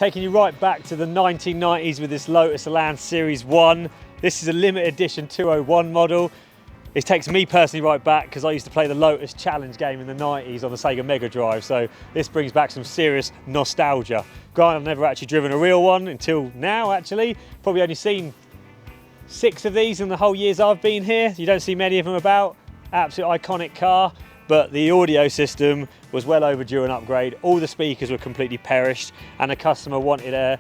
taking you right back to the 1990s with this Lotus Elan Series 1. This is a limited edition 201 model. It takes me personally right back because I used to play the Lotus Challenge game in the 90s on the Sega Mega Drive, so this brings back some serious nostalgia. Granted, I've never actually driven a real one until now, actually. Probably only seen 6 of these in the whole years I've been here. You don't see many of them about. Absolute iconic car. But the audio system was well overdue an upgrade. All the speakers were completely perished, and the customer wanted an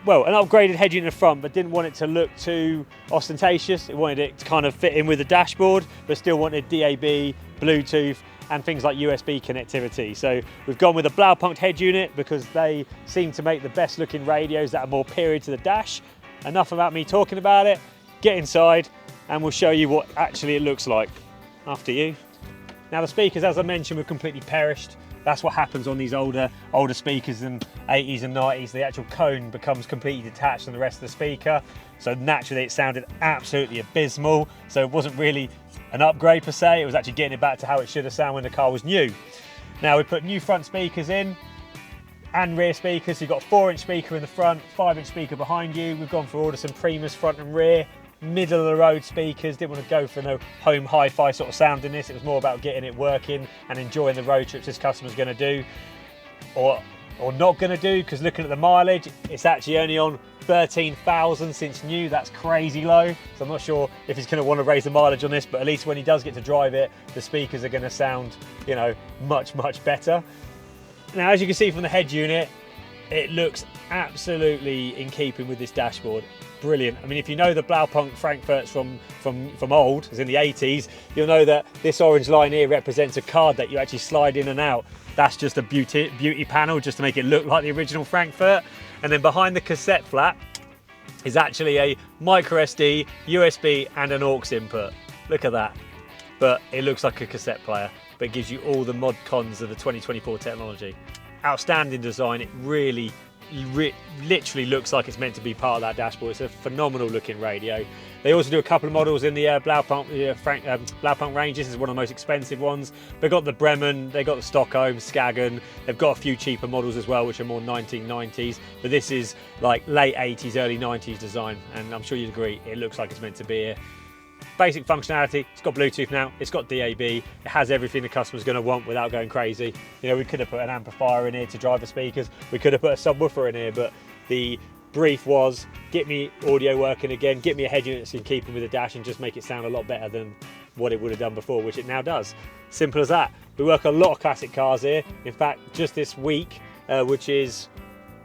upgraded head unit in the front, but didn't want it to look too ostentatious. It wanted it to kind of fit in with the dashboard, but still wanted DAB, Bluetooth, and things like USB connectivity. So we've gone with a Blaupunkt head unit because they seem to make the best looking radios that are more period to the dash. Enough about me talking about it. Get inside and we'll show you what actually it looks like. After you. Now the speakers, as I mentioned, were completely perished. That's what happens on these older speakers in 80s and 90s. The actual cone becomes completely detached from the rest of the speaker. So naturally it sounded absolutely abysmal. So it wasn't really an upgrade per se. It was actually getting it back to how it should have sounded when the car was new. Now we put new front speakers in and rear speakers. So you've got a 4-inch speaker in the front, 5-inch speaker behind you. We've gone for Audison Primus front and rear. Middle of the road speakers. Didn't want to go for no home hi-fi sort of sound in this. It was more about getting it working and enjoying the road trips this customer's going to do or not going to do, because looking at the mileage, it's actually only on 13,000 since new. That's crazy low, so I'm not sure if he's going to want to raise the mileage on this, but at least when he does get to drive it, the speakers are going to sound, you know, much better. Now, as you can see from the head unit, it looks absolutely in keeping with this dashboard. Brilliant. I mean, if you know the Blaupunkt Frankfurts from old, as in the 80s, you'll know that this orange line here represents a card that you actually slide in and out. That's just a beauty panel just to make it look like the original Frankfurt. And then behind the cassette flap is actually a micro SD, USB and an aux input. Look at that. But it looks like a cassette player, but it gives you all the mod cons of the 2024 technology. Outstanding design. It really literally looks like it's meant to be part of that dashboard. It's a phenomenal looking radio. They also do a couple of models in the Blaupunkt range. This is one of the most expensive ones. They've got the Bremen, they've got the Stockholm, Skagen. They've got a few cheaper models as well, which are more 1990s. But this is like late 80s, early 90s design. And I'm sure you'd agree, it looks like it's meant to be here. Basic functionality, it's got Bluetooth now, it's got DAB, it has everything the customer's going to want without going crazy. You know, we could have put an amplifier in here to drive the speakers, we could have put a subwoofer in here, but the brief was, get me audio working again, get me a head unit that's in keeping with the dash and just make it sound a lot better than what it would have done before, which it now does. Simple as that. We work a lot of classic cars here. In fact, just this week, which is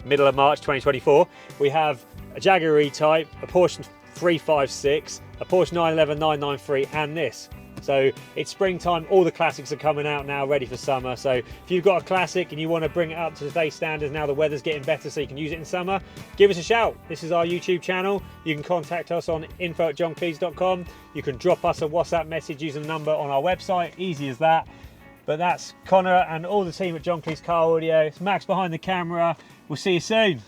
middle of March 2024, we have a Jaguar E-Type, a Porsche 356, a Porsche 911 993 and this. So it's springtime, all the classics are coming out now, ready for summer. So if you've got a classic and you want to bring it up to today's standards, now the weather's getting better so you can use it in summer, give us a shout. This is our YouTube channel. You can contact us on info@johnkleis.com. You can drop us a WhatsApp message using the number on our website, easy as that. But that's Connor and all the team at John Kleis Car Audio. It's Max behind the camera. We'll see you soon.